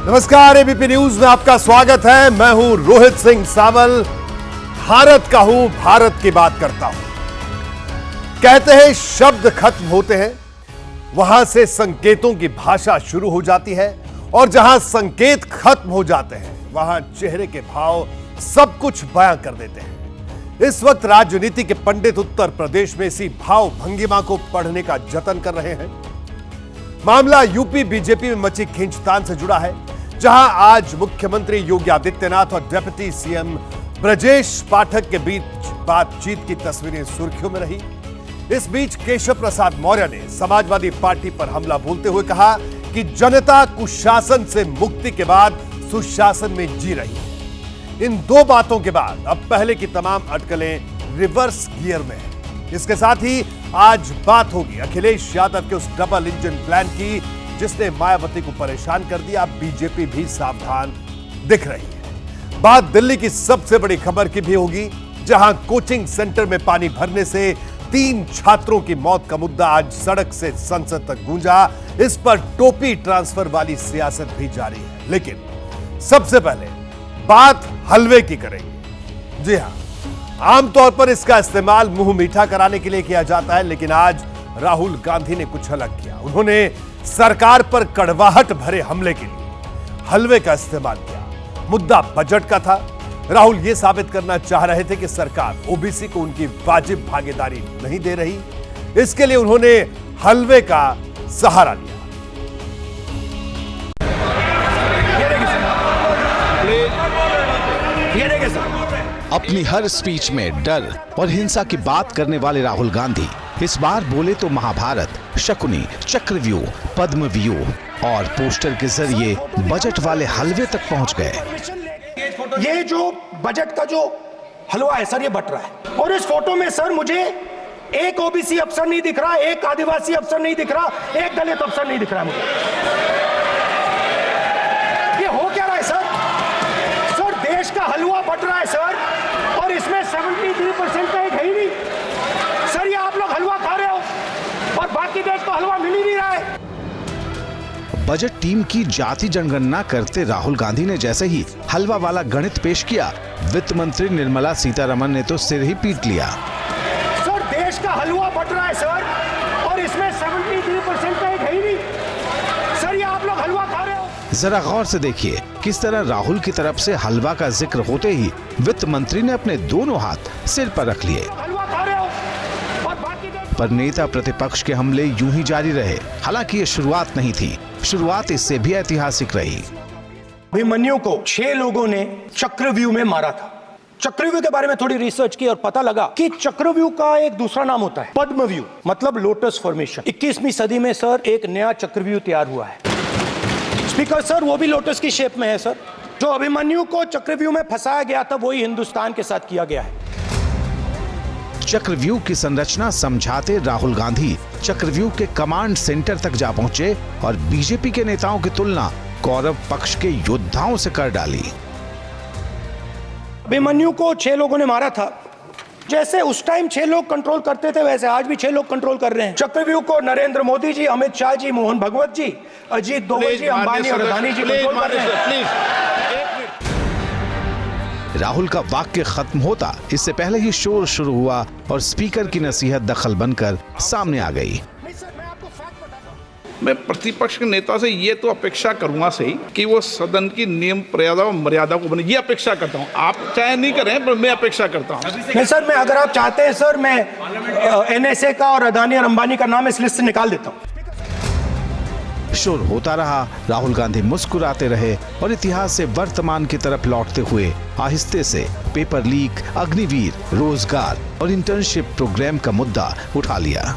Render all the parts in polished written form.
नमस्कार, ABP news में आपका स्वागत है। मैं हूं रोहित सिंह सावल। भारत का हूं, भारत की बात करता हूं। कहते हैं शब्द खत्म होते हैं, वहां से संकेतों की भाषा शुरू हो जाती है, और जहां संकेत खत्म हो जाते हैं वहां चेहरे के भाव सब कुछ बयां कर देते हैं। इस वक्त राजनीति के पंडित उत्तर प्रदेश में इसी भाव भंगिमा को पढ़ने का जतन कर रहे हैं। मामला यूपी बीजेपी में मची खींचतान से जुड़ा है, जहां आज मुख्यमंत्री योगी आदित्यनाथ और डिप्टी सीएम ब्रजेश पाठक के बीच बातचीत की तस्वीरें सुर्खियों में रही। इस बीच केशव प्रसाद मौर्य ने समाजवादी पार्टी पर हमला बोलते हुए कहा कि जनता कुशासन से मुक्ति के बाद सुशासन में जी रही है। इन दो बातों के बाद अब पहले की तमाम अटकलें रिवर्स गियर में है। इसके साथ ही आज बात होगी अखिलेश यादव के उस डबल इंजन प्लान की जिसने मायावती को परेशान कर दिया। बीजेपी भी सावधान दिख रही है। बात दिल्ली की सबसे बड़ी खबर की भी होगी, जहां कोचिंग सेंटर में पानी भरने से 3 छात्रों की मौत का मुद्दा आज सड़क से संसद तक गूंजा। इस पर टोपी ट्रांसफर वाली सियासत भी जारी है। लेकिन सबसे पहले बात हलवे की करेंगे। जी हां, आमतौर पर इसका इस्तेमाल मुंह मीठा कराने के लिए किया जाता है, लेकिन आज राहुल गांधी ने कुछ अलग किया। उन्होंने सरकार पर कड़वाहट भरे हमले के लिए हलवे का इस्तेमाल किया। मुद्दा बजट का था। राहुल यह साबित करना चाह रहे थे कि सरकार ओबीसी को उनकी वाजिब भागीदारी नहीं दे रही। इसके लिए उन्होंने हलवे का सहारा लिया। अपनी हर स्पीच में डर और हिंसा की बात करने वाले राहुल गांधी इस बार बोले तो महाभारत, शकुनी, चक्रव्यूह, पद्मव्यूह और पोस्टर के जरिए बजट वाले हलवे तक पहुंच गए। ये जो बजट का जो हलवा है सर, ये बट रहा है। और इस फोटो में सर मुझे एक ओबीसी अफसर नहीं दिख रहा, एक आदिवासी अफसर नहीं दिख रहा, एक दलित अफसर नहीं दिख रहा मुझे। ये हो क्या रहा है सर? सर देश का हलवा बट रहा है सर, और इसमें 73% का एक है ही नहीं सर। ये आप लोग हलवा खा रहे हो और बाकी देश को हलवा मिल ही नहीं रहा है। बजट टीम की जाति जनगणना करते राहुल गांधी ने जैसे ही हलवा वाला गणित पेश किया, वित्त मंत्री निर्मला सीतारमण ने तो सिर ही पीट लिया। सर देश का हलवा बट रहा है सर, और इसमें 73% का एक है ही नहीं सर। ये आप लोग हलवा खा रहे हो। जरा गौर से देखिए किस तरह राहुल की तरफ से हलवा का जिक्र होते ही वित्त मंत्री ने अपने दोनों हाथ सिर पर रख लिए। हलवा खा रहे हो और बाकी पर नेता प्रतिपक्ष के हमले यूं ही जारी रहे। हालांकि ये शुरुआत नहीं थी, शुरुआत इससे भी ऐतिहासिक रही। अभिमन्यु को 6 लोगों ने चक्रव्यूह में मारा था। चक्रव्यूह के बारे में थोड़ी रिसर्च की और पता लगा कि चक्रव्यूह का एक दूसरा नाम होता है पद्मव्यूह, मतलब लोटस फॉर्मेशन। 21वीं सदी में सर एक नया चक्रव्यूह तैयार हुआ है। स्पीकर सर वो भी लोटस की शेप में है सर। जो अभिमन्यु को चक्रव्यूह में फंसाया गया था वही हिंदुस्तान के साथ किया गया है। चक्रव्यूह की संरचना समझाते राहुल गांधी चक्रव्यूह के कमांड सेंटर तक जा पहुंचे और बीजेपी के नेताओं की तुलना कौरव पक्ष के योद्धाओं से कर डाली। अभिमन्यु को 6 लोगों ने मारा था। जैसे उस टाइम 6 लोग कंट्रोल करते थे, वैसे आज भी 6 लोग कंट्रोल कर रहे हैं। चक्रव्यूह को नरेंद्र मोदी जी, अमित शाह जी, मोहन भगवत जी, अजीत दोवल जी, अंबानी और अदानी जी कंट्रोल कर रहे हैं। राहुल का वाक्य खत्म होता इससे पहले ही शोर शुरू हुआ और स्पीकर की नसीहत दखल बनकर सामने आ गई। मैं प्रतिपक्ष के नेता से ये तो अपेक्षा करूंगा सही कि वो सदन की नियम और मर्यादा को बने, ये अपेक्षा करता हूं। आप चाहे नहीं करें पर मैं अपेक्षा करता हूं। नहीं सर, मैं अगर आप चाहते हैं सर, मैं एनएसए का और अदानी और अंबानी का नाम इस लिस्ट से निकाल देता हूं। शोर होता रहा, राहुल गांधी मुस्कुराते रहे और इतिहास से वर्तमान की तरफ लौटते हुए आहिस्ते से पेपर लीक, अग्निवीर, रोजगार और इंटर्नशिप प्रोग्राम का मुद्दा उठा लिया।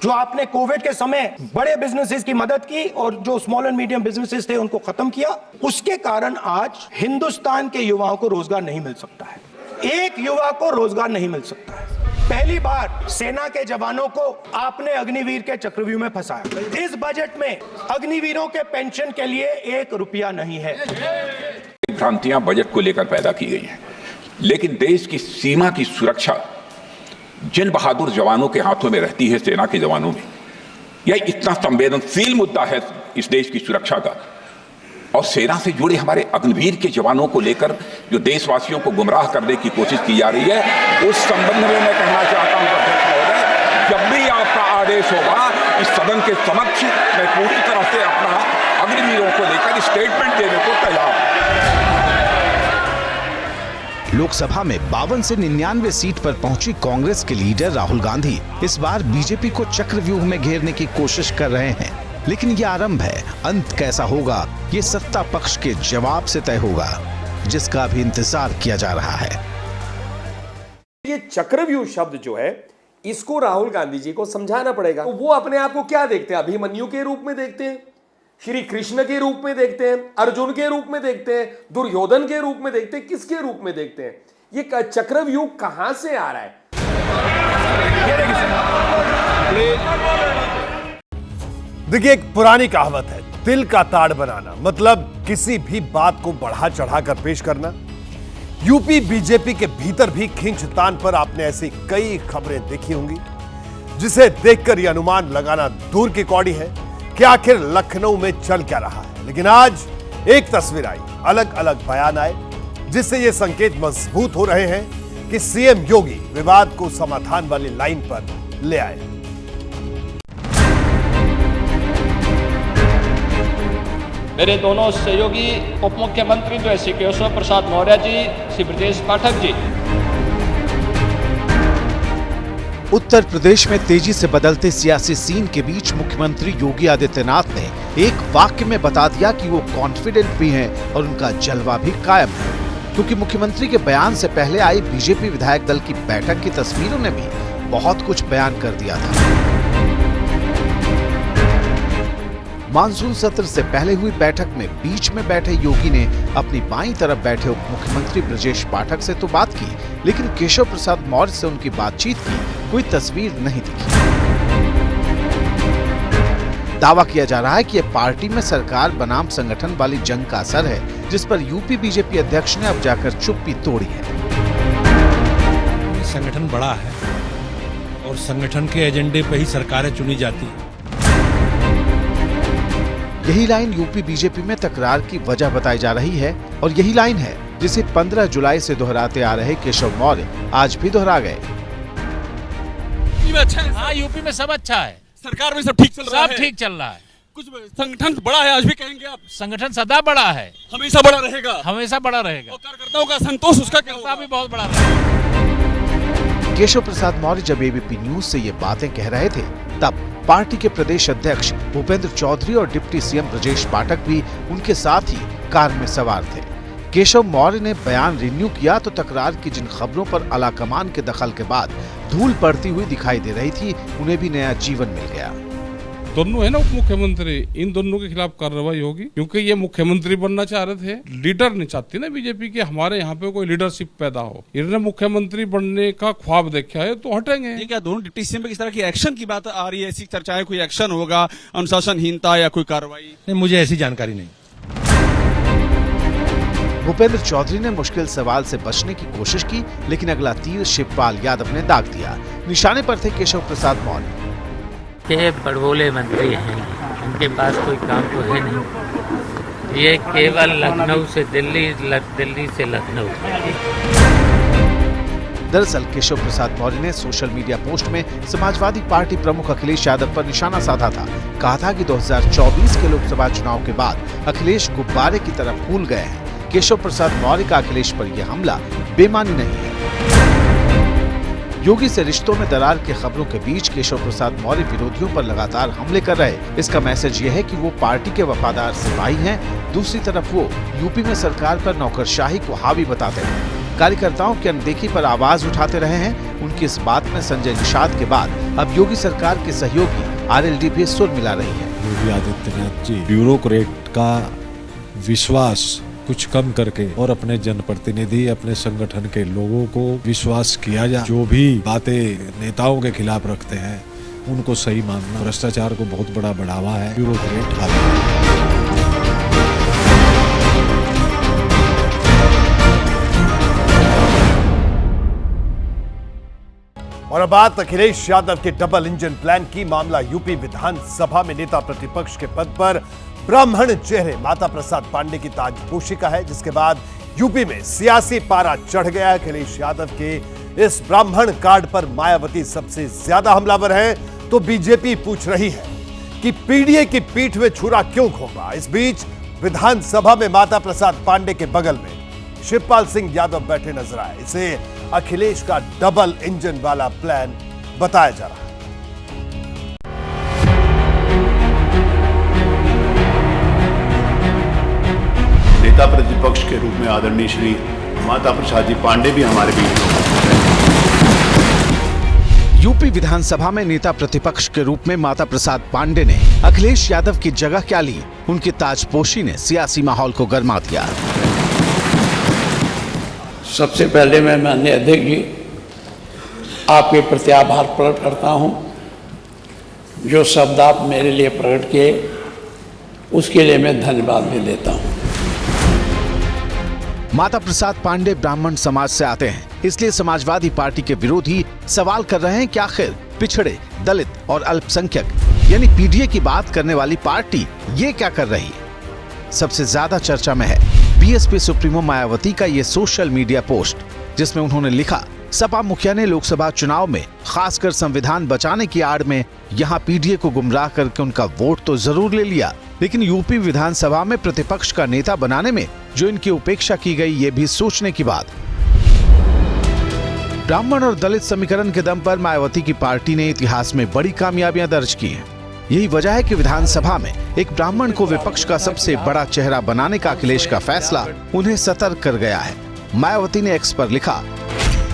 जो आपने कोविड के समय बड़े बिजनेसेस की मदद की और जो स्मॉल एंड मीडियम बिजनेसेस थे उनको खत्म किया, उसके कारण आज हिंदुस्तान के युवाओं को रोजगार नहीं मिल सकता है। एक युवा को रोजगार नहीं मिल सकता है। पहली बार सेना के जवानों को आपने अग्निवीर के चक्रव्यूह में फंसाया। इस बजट में अग्निवीरों के पेंशन के लिए 1 रुपया नहीं है। भ्रांतियां बजट को लेकर पैदा की गई हैं, लेकिन देश की सीमा की सुरक्षा जिन बहादुर जवानों के हाथों में रहती है, सेना के जवानों में, यह इतना संवेदनशील मुद्दा है इस देश की सुरक्षा का और सेना से जुड़े हमारे अग्निवीर के जवानों को लेकर जो देशवासियों को गुमराह करने की कोशिश की जा रही है, उस संबंध में मैं कहना चाहता हूं अध्यक्ष महोदय, जब भी आपका आदेश होगा इस सदन के समक्ष मैं पूरी तरह से अपना अग्निवीरों को लेकर स्टेटमेंट देने को तैयार हूं। लोकसभा में 52 से 99 सीट पर पहुंची कांग्रेस के लीडर राहुल गांधी इस बार बीजेपी को चक्रव्यूह में घेरने की कोशिश कर रहे हैं, लेकिन ये आरंभ है। अंत कैसा होगा ये सत्ता पक्ष के जवाब से तय होगा, जिसका भी इंतजार किया जा रहा है। ये चक्रव्यूह शब्द जो है इसको राहुल गांधी जी को समझाना पड़ेगा। तो वो अपने आप को क्या देखते हैं? अभिमन्यु के रूप में देखते हैं, श्री कृष्ण के रूप में देखते हैं, अर्जुन के रूप में देखते हैं, दुर्योधन के रूप में देखते हैं, किसके रूप में देखते हैं? ये चक्रव्यूह कहां से आ रहा है? देखिए, एक पुरानी कहावत है, दिल का ताड़ बनाना, मतलब किसी भी बात को बढ़ा चढ़ाकर पेश करना। यूपी बीजेपी के भीतर भी खींचतान पर आपने ऐसी कई खबरें देखी होंगी, जिसे देखकर यह अनुमान लगाना दूर की कौड़ी है कि आखिर लखनऊ में चल क्या रहा है। लेकिन आज एक तस्वीर आई, अलग अलग बयान आए, जिससे यह संकेत मजबूत हो रहे हैं कि सीएम योगी विवाद को समाधान वाली लाइन पर ले आए। मेरे दोनों सहयोगी उप मुख्यमंत्री जो है श्री केशव प्रसाद मौर्य जी, श्री ब्रजेश पाठक जी। उत्तर प्रदेश में तेजी से बदलते सियासी सीन के बीच मुख्यमंत्री योगी आदित्यनाथ ने एक वाक्य में बता दिया कि वो कॉन्फिडेंट भी हैं और उनका जलवा भी कायम है, क्योंकि मुख्यमंत्री के बयान से पहले आई बीजेपी विधायक दल की बैठक की तस्वीरों ने भी बहुत कुछ बयान कर दिया था। मानसून सत्र से पहले हुई बैठक में बीच में बैठे योगी ने अपनी बाईं तरफ बैठे उप मुख्यमंत्री ब्रजेश पाठक से तो बात की, लेकिन केशव प्रसाद मौर्य से उनकी बातचीत की कोई तस्वीर नहीं दिखी। दावा किया जा रहा है कि यह पार्टी में सरकार बनाम संगठन वाली जंग का असर है, जिस पर यूपी बीजेपी अध्यक्ष ने अब जाकर चुप्पी तोड़ी है। संगठन बड़ा है और संगठन के एजेंडे पर ही सरकारें चुनी जाती हैं। यही लाइन यूपी बीजेपी में तकरार की वजह बताई जा रही है और यही लाइन है जिसे 15 जुलाई से दोहराते आ रहे केशव मौर्य आज भी दोहरा गए। अच्छा है। हाँ, यूपी में सब अच्छा है, सरकार में सब ठीक चल रहा है। सब ठीक चल रहा है। कुछ संगठन बड़ा है, आज भी कहेंगे आप? संगठन सदा बड़ा है, हमेशा बड़ा रहेगा, हमेशा बड़ा रहेगा। और कार्यकर्ताओं का संतोष उसका क्या होगा? भी बहुत बड़ा रहेगा। केशव प्रसाद मौर्य जब एबीपी न्यूज से ये बातें कह रहे थे, तब पार्टी के प्रदेश अध्यक्ष भूपेंद्र चौधरी और डिप्टी सीएम ब्रजेश पाठक भी उनके साथ ही कार में सवार थे। केशव मौर्य ने बयान रिन्यू किया तो तकरार की जिन खबरों पर आलाकमान के दखल के बाद धूल पड़ती हुई दिखाई दे रही थी, उन्हें भी नया जीवन मिल गया। दोनों है ना उप मुख्यमंत्री, इन दोनों के खिलाफ कार्रवाई होगी, क्योंकि ये मुख्यमंत्री बनना चाह रहे थे। लीडर नहीं चाहती ना बीजेपी के हमारे यहाँ पे कोई लीडरशिप पैदा हो। इन्होंने मुख्यमंत्री बनने का ख्वाब देखा है तो हटेंगे। क्या दोनों डिप्टी सीएम पे किस तरह की एक्शन की बात आ रही है? ऐसी चर्चाएं, कोई एक्शन होगा, अनुशासनहीनता या कोई कार्रवाई? नहीं, मुझे ऐसी जानकारी नहीं। भूपेंद्र चौधरी ने मुश्किल सवाल से बचने की कोशिश की, लेकिन अगला तीर शिवपाल यादव ने दाग दिया। निशाने पर थे केशव प्रसाद मौर्य। ये बड़बोले मंत्री हैं, इनके पास कोई काम तो है नहीं, ये केवल लखनऊ से दिल्ली, दिल्ली से लखनऊ। दरअसल केशव प्रसाद मौर्य ने सोशल मीडिया पोस्ट में समाजवादी पार्टी प्रमुख अखिलेश यादव पर निशाना साधा था। कहा था कि 2024 के लोकसभा चुनाव के बाद अखिलेश गुब्बारे की तरह फूल गए हैं। केशव प्रसाद मौर्य का अखिलेश पर यह हमला बेमानी नहीं है। योगी से रिश्तों में दरार के खबरों के बीच केशव प्रसाद मौर्य विरोधियों पर लगातार हमले कर रहे। इसका मैसेज यह है कि वो पार्टी के वफादार सिपाही हैं। दूसरी तरफ वो यूपी में सरकार पर नौकरशाही को हावी बताते हैं। कार्यकर्ताओं की अनदेखी पर आवाज उठाते रहे हैं। उनकी इस बात में संजय निषाद के बाद अब योगी सरकार के सहयोगी आरएलडी भी सुर मिला रही है। योगी आदित्यनाथ जी ब्यूरोक्रेट का विश्वास कुछ कम करके और अपने जनप्रतिनिधि, अपने संगठन के लोगों को विश्वास किया जाए। जो भी बातें नेताओं के खिलाफ रखते हैं उनको सही मानना। भ्रष्टाचार को बहुत बड़ा बढ़ावा है ब्यूरोक्रेट हाथ। और अब बात अखिलेश यादव के डबल इंजन प्लान की। मामला यूपी विधानसभा में नेता प्रतिपक्ष के पद पर ब्राह्मण चेहरे माता प्रसाद पांडे की ताजपोशी का है, जिसके बाद यूपी में सियासी पारा चढ़ गया। अखिलेश यादव के इस ब्राह्मण कार्ड पर मायावती सबसे ज्यादा हमलावर है, तो बीजेपी पूछ रही है कि पीडीए की पीठ में छुरा क्यों घोंपा। इस बीच विधानसभा में माता प्रसाद पांडे के बगल में शिवपाल सिंह यादव बैठे नजर आए। इसे अखिलेश का डबल इंजन वाला प्लान बताया जा रहा है। नेता प्रतिपक्ष के रूप में आदरणीय श्री माता प्रसाद जी पांडे भी हमारे बीच यूपी विधानसभा में नेता प्रतिपक्ष के रूप में माता प्रसाद पांडे ने अखिलेश यादव की जगह क्या ली। उनकी ताजपोशी ने सियासी माहौल को गर्मा दिया। सबसे पहले मैं माननीय अध्यक्ष जी आपके प्रति आभार प्रकट करता हूं। जो शब्द आप मेरे लिए प्रकट किए उसके लिए मैं धन्यवाद भी देता हूं। माता प्रसाद पांडे ब्राह्मण समाज से आते हैं, इसलिए समाजवादी पार्टी के विरोधी सवाल कर रहे हैं कि आखिर पिछड़े, दलित और अल्पसंख्यक यानी पीडीए की बात करने वाली पार्टी ये क्या कर रही है। सबसे ज्यादा चर्चा में है बीएसपी सुप्रीमो मायावती का ये सोशल मीडिया पोस्ट, जिसमें उन्होंने लिखा, सपा मुखिया ने लोकसभा चुनाव में खासकर संविधान बचाने की आड़ में यहां पीडीए को गुमराह करके उनका वोट तो जरूर ले लिया, लेकिन यूपी विधानसभा में प्रतिपक्ष का नेता बनाने में जो इनकी उपेक्षा की गई, ये भी सोचने की बात। ब्राह्मण और दलित समीकरण के दम पर मायावती की पार्टी ने इतिहास में बड़ी कामयाबियां दर्ज की हैं। यही वजह है कि विधानसभा में एक ब्राह्मण को विपक्ष का सबसे बड़ा चेहरा बनाने का अखिलेश का फैसला उन्हें सतर्क कर गया है। मायावती ने एक्स पर लिखा,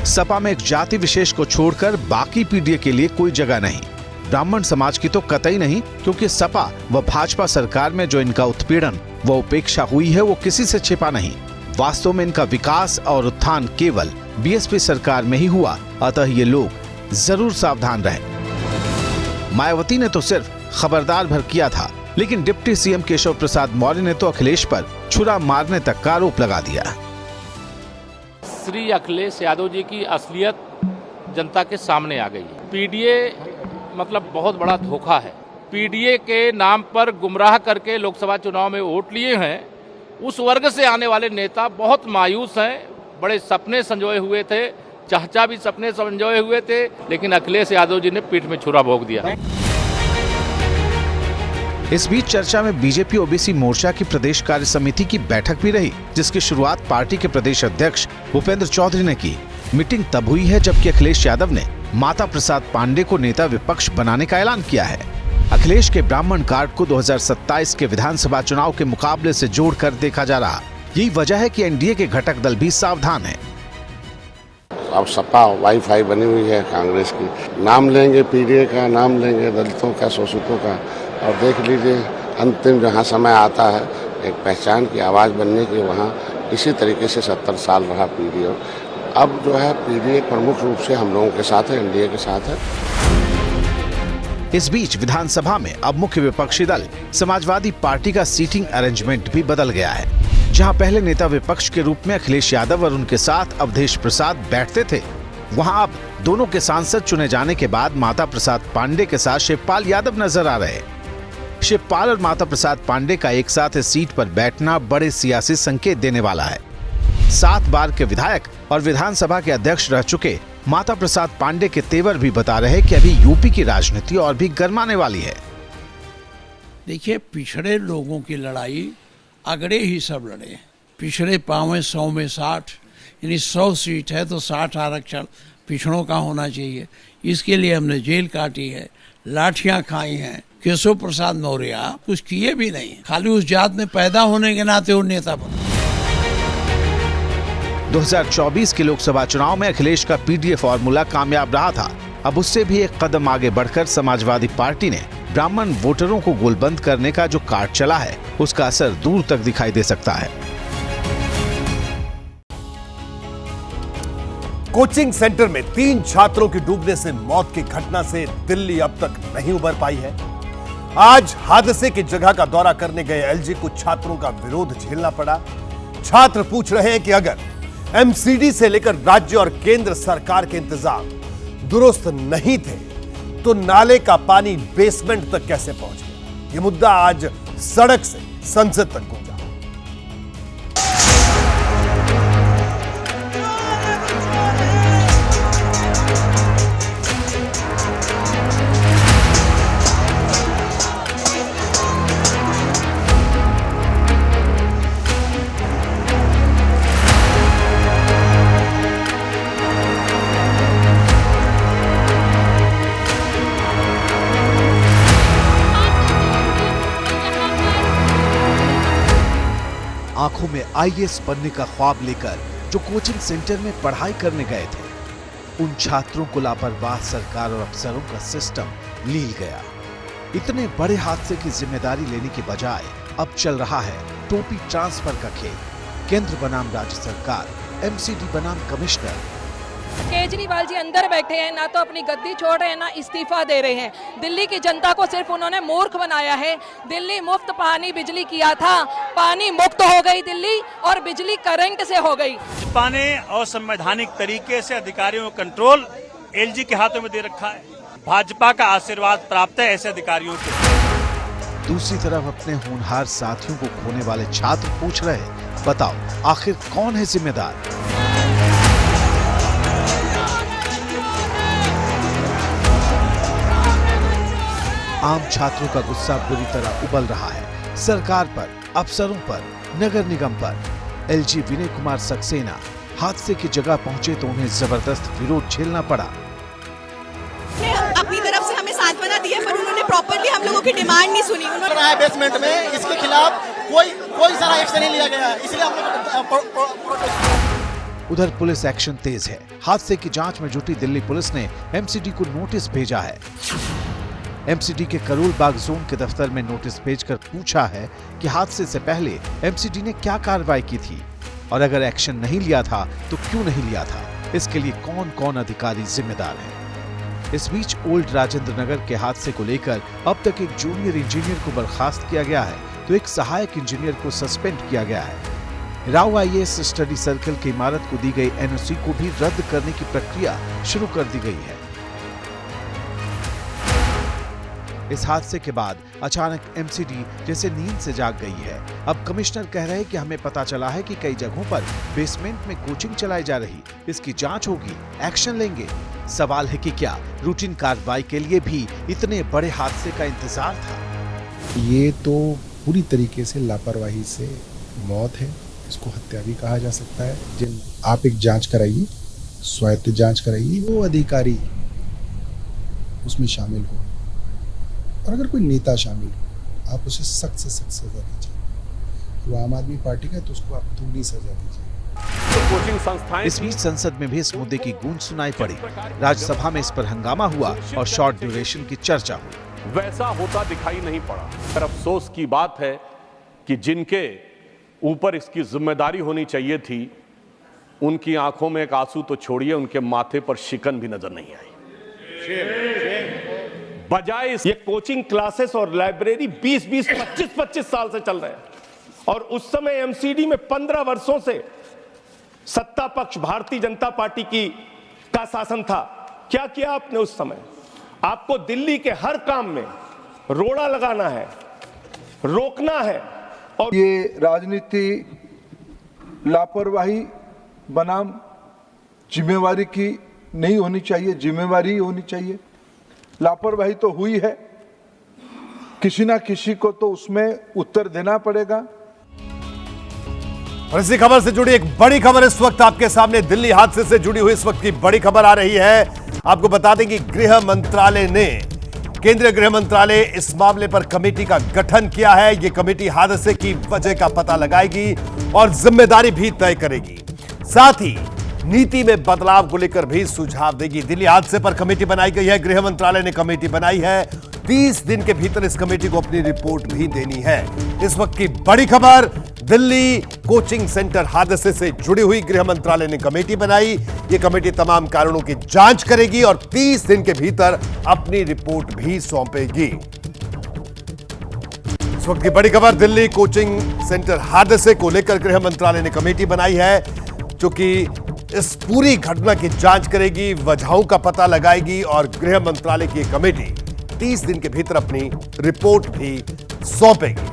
सपा में एक जाति विशेष को छोड़कर बाकी पीडीए के लिए कोई जगह नहीं। ब्राह्मण समाज की तो कतई नहीं, क्योंकि सपा व भाजपा सरकार में जो इनका उत्पीड़न व उपेक्षा हुई है वो किसी से छिपा नहीं। वास्तव में इनका विकास और उत्थान केवल बीएसपी सरकार में ही हुआ, अतः ये लोग जरूर सावधान रहे। मायावती ने तो सिर्फ खबरदार भर किया था, लेकिन डिप्टी सीएम केशव प्रसाद मौर्य ने तो अखिलेश पर छुरा मारने तक का आरोप लगा दिया। श्री अखिलेश यादव जी की असलियत जनता के सामने आ गई है। पीडीए मतलब बहुत बड़ा धोखा है। पीडीए के नाम पर गुमराह करके लोकसभा चुनाव में वोट लिए हैं, उस वर्ग से आने वाले नेता बहुत मायूस हैं। बड़े सपने संजोए हुए थे, चाचा भी सपने संजोए हुए थे, लेकिन अखिलेश यादव जी ने पीठ में छुरा भोंक दिया। इस बीच चर्चा में बीजेपी ओबीसी मोर्चा की प्रदेश कार्य समिति की बैठक भी रही, जिसकी शुरुआत पार्टी के प्रदेश अध्यक्ष भूपेंद्र चौधरी ने की। मीटिंग तब हुई है जबकि अखिलेश यादव ने माता प्रसाद पांडे को नेता विपक्ष बनाने का ऐलान किया है। अखिलेश के ब्राह्मण कार्ड को 2027 के विधानसभा चुनाव के मुकाबले से जोड़कर देखा जा रहा। यही वजह है कि एनडीए के घटक दल भी सावधान है। अब सपा वाईफाई बनी हुई है कांग्रेस की, नाम लेंगे पीडीए का, नाम लेंगे दलितों का, शोषितों का, और देख लीजिए अंतिम जहाँ समय आता है एक पहचान की आवाज़ बनने की, वहाँ इसी तरीके से 70 साल रहा पीडीए। अब जो है पीडीए प्रमुख रूप से हम लोगों के साथ है, एनडीए के साथ है। इस बीच विधानसभा में अब मुख्य विपक्षी दल समाजवादी पार्टी का सीटिंग अरेंजमेंट भी बदल गया है। जहां पहले नेता विपक्ष के रूप में अखिलेश यादव और उनके साथ अवधेश प्रसाद बैठते थे, वहां अब दोनों के सांसद चुने जाने के बाद माता प्रसाद पांडे के साथ शिवपाल यादव नजर आ रहे। शिवपाल और माता प्रसाद पांडे का एक साथ इस सीट पर बैठना बड़े सियासी संकेत देने वाला है। 7 बार के विधायक और विधानसभा के अध्यक्ष रह चुके माता प्रसाद पांडे के तेवर भी बता रहे कि अभी यूपी की राजनीति और भी गर्माने वाली है। देखिए, पिछड़े लोगों की लड़ाई अगड़े ही सब लड़े। पिछड़े पावे 100 में 60, यानी 100 सीट है तो 60 आरक्षण पिछड़ों का होना चाहिए। इसके लिए हमने जेल काटी है, लाठियां खाई हैं। केशव प्रसाद मौर्य कुछ किए भी नहीं, खाली उस जात में पैदा होने के नाते वो नेता बने। 2024 के लोकसभा चुनाव में अखिलेश का पीडीए फॉर्मूला कामयाब रहा था। अब उससे भी एक कदम आगे बढ़कर समाजवादी पार्टी ने ब्राह्मण वोटरों को गोलबंद करने का जो कार्ड चला है, उसका असर दूर तक दिखाई दे सकता है। कोचिंग सेंटर में 3 छात्रों की डूबने से मौत की घटना से दिल्ली अब तक नहीं उबर पाई है। आज हादसे की जगह का दौरा करने गए एलजी को छात्रों का विरोध झेलना पड़ा। छात्र पूछ रहे हैं कि अगर एमसीडी से लेकर राज्य और केंद्र सरकार के इंतजाम दुरुस्त नहीं थे तो नाले का पानी बेसमेंट तक कैसे पहुंच गया? यह मुद्दा आज सड़क से संसद तक गूंजा। आंखों में आईएएस बनने का ख्वाब लेकर जो कोचिंग सेंटर में पढ़ाई करने गए थे, उन छात्रों को लापरवाह सरकार और अफसरों का सिस्टम लील गया। इतने बड़े हादसे की जिम्मेदारी लेने के बजाय अब चल रहा है टोपी ट्रांसफर का खेल। केंद्र बनाम राज्य सरकार, एमसीडी बनाम कमिश्नर। केजरीवाल जी अंदर बैठे हैं, ना तो अपनी गद्दी छोड़ रहे हैं ना इस्तीफा दे रहे हैं। दिल्ली की जनता को सिर्फ उन्होंने मूर्ख बनाया है। दिल्ली मुफ्त पानी बिजली किया था, पानी मुक्त हो गई दिल्ली और बिजली करंट से हो गई। भाजपा ने असंवैधानिक तरीके से अधिकारियों का कंट्रोल एलजी के हाथों में दे रखा है। भाजपा का आशीर्वाद प्राप्त है ऐसे अधिकारियों के। दूसरी तरफ अपने होनहार साथियों को खोने वाले छात्र पूछ रहे, बताओ आखिर कौन है जिम्मेदार? आम छात्रों का गुस्सा बुरी तरह उबल रहा है सरकार पर, अफसरों पर, नगर निगम पर। एलजी विनय कुमार सक्सेना हादसे की जगह पहुंचे तो उन्हें जबरदस्त विरोध झेलना पड़ा। अपनी तरफ से हमें सांत्वना दी है, पर उन्होंने प्रॉपर्ली हम लोगों की डिमांड नहीं सुनी। उन्होंने बेसमेंट में इसके खिलाफ कोई सारा एक्शन नहीं लिया गया, इसलिए हम लोग। उधर पुलिस एक्शन तेज है। हादसे की जांच में जुटी दिल्ली पुलिस ने एमसीडी को नोटिस भेजा है। एमसीडी के करोल बाग जोन के दफ्तर में नोटिस भेजकर पूछा है कि हादसे से पहले एमसीडी ने क्या कार्रवाई की थी और अगर एक्शन नहीं लिया था तो क्यों नहीं लिया था, इसके लिए कौन कौन अधिकारी जिम्मेदार हैं। इस बीच ओल्ड राजेंद्र नगर के हादसे को लेकर अब तक एक जूनियर इंजीनियर को बर्खास्त किया गया है तो एक सहायक इंजीनियर को सस्पेंड किया गया है। राव आईएएस स्टडी सर्कल की इमारत को दी गई एनओसी को भी रद्द करने की प्रक्रिया शुरू कर दी गई है। इस हादसे के बाद अचानक एमसीडी जैसे नींद से जाग गई है। अब कमिश्नर कह रहे हैं कि हमें पता चला है कि कई जगहों पर बेसमेंट में कोचिंग चलाई जा रही, इसकी जांच होगी, एक्शन लेंगे। सवाल है कि क्या रूटीन कार्रवाई के लिए भी इतने बड़े हादसे का इंतजार था? ये तो पूरी तरीके से लापरवाही से मौत है, इसको हत्या भी कहा जा सकता है। आप एक जांच कराइए, स्वायत्त जांच कराइए, वो अधिकारी उसमें शामिल हो और अगर कोई नेता शामिल हो आप उसे सख्त से सख्त सजा दीजिए। वो आम आदमी पार्टी का है तो उसको आप दुगनी सजा दीजिए। इस बीच संसद में भी इस मुद्दे की गूंज सुनाई पड़ी। राज्यसभा में इस पर हंगामा हुआ और शॉर्ट ड्यूरेशन की चर्चा हुई। वैसा होता दिखाई नहीं पड़ा। पर अफसोस की बात है कि जिनके ऊपर इसकी जिम्मेदारी होनी चाहिए थी उनकी आंखों में एक आंसू तो छोड़िए, उनके माथे पर शिकन भी नजर नहीं आई। बजाय ये कोचिंग क्लासेस और लाइब्रेरी 20-20, 25-25 साल से चल रहे हैं और उस समय एमसीडी में 15 वर्षों से सत्ता पक्ष भारतीय जनता पार्टी का शासन था। क्या किया आपने उस समय? आपको दिल्ली के हर काम में रोड़ा लगाना है, रोकना है। और ये राजनीति लापरवाही बनाम जिम्मेवारी की नहीं होनी चाहिए, जिम्मेवारी होनी चाहिए। लापरवाही तो हुई है, किसी ना किसी को तो उसमें उत्तर देना पड़ेगा। और इसी खबर से जुड़ी एक बड़ी खबर इस वक्त आपके सामने, दिल्ली हादसे से जुड़ी हुई इस वक्त की बड़ी खबर आ रही है। आपको बता दें कि गृह मंत्रालय ने, केंद्रीय गृह मंत्रालय इस मामले पर कमेटी का गठन किया है। यह कमेटी हादसे की वजह का पता लगाएगी और जिम्मेदारी भी तय करेगी, साथ ही नीति में बदलाव को लेकर भी सुझाव देगी। दिल्ली हादसे पर कमेटी बनाई गई है, गृह मंत्रालय ने कमेटी बनाई है। 30 दिन के भीतर इस कमेटी को अपनी रिपोर्ट भी देनी है। इस वक्त की बड़ी खबर, दिल्ली कोचिंग सेंटर हादसे से जुड़ी हुई गृह मंत्रालय ने कमेटी बनाई। यह कमेटी तमाम कारणों की जांच करेगी और 30 दिन के भीतर अपनी रिपोर्ट भी सौंपेगी। इस वक्त की बड़ी खबर, दिल्ली कोचिंग सेंटर हादसे को लेकर गृह मंत्रालय ने कमेटी बनाई है, जो कि इस पूरी घटना की जांच करेगी, वजहों का पता लगाएगी और गृह मंत्रालय की कमेटी 30 दिन के भीतर अपनी रिपोर्ट भी सौंपेगी।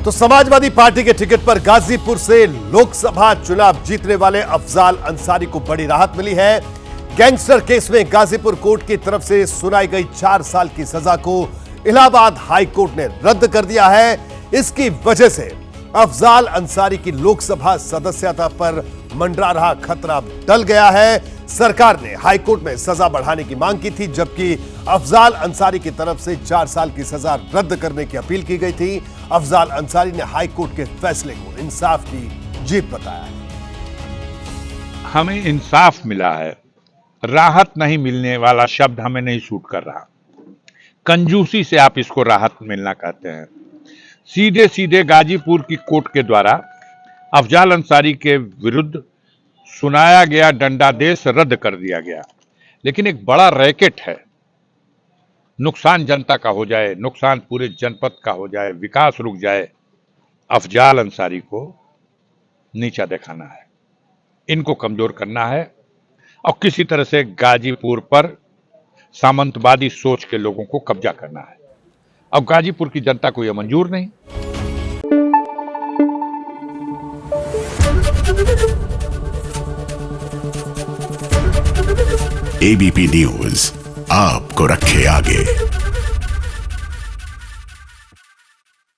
तो समाजवादी पार्टी के टिकट पर गाजीपुर से लोकसभा चुनाव जीतने वाले अफजाल अंसारी को बड़ी राहत मिली है। गैंगस्टर केस में गाजीपुर कोर्ट की तरफ से सुनाई गई 4 साल की सजा को इलाहाबाद हाई कोर्ट ने रद्द कर दिया है। इसकी वजह से अफजाल अंसारी की लोकसभा सदस्यता पर मंडरा रहा खतरा टल गया है। सरकार ने हाई कोर्ट में सजा बढ़ाने की मांग की थी, जबकि अफजाल अंसारी की तरफ से 4 साल की सजा रद्द करने की अपील की गई थी। अफजाल अंसारी ने हाई कोर्ट के फैसले को इंसाफ की जीत बताया है। हमें इंसाफ मिला है, राहत नहीं मिलने वाला शब्द हमें नहीं सूट कर रहा। कंजूसी से आप इसको राहत मिलना कहते हैं। सीधे सीधे गाजीपुर की कोर्ट के द्वारा अफजाल अंसारी के विरुद्ध सुनाया गया दंडादेश रद्द कर दिया गया, लेकिन एक बड़ा रैकेट है। नुकसान जनता का हो जाए, नुकसान पूरे जनपद का हो जाए, विकास रुक जाए, अफजाल अंसारी को नीचा दिखाना है, इनको कमजोर करना है और किसी तरह से गाजीपुर पर सामंतवादी सोच के लोगों को कब्जा करना है। अब गाजीपुर की जनता को यह मंजूर नहीं। एबीपी न्यूज आपको रखे आगे।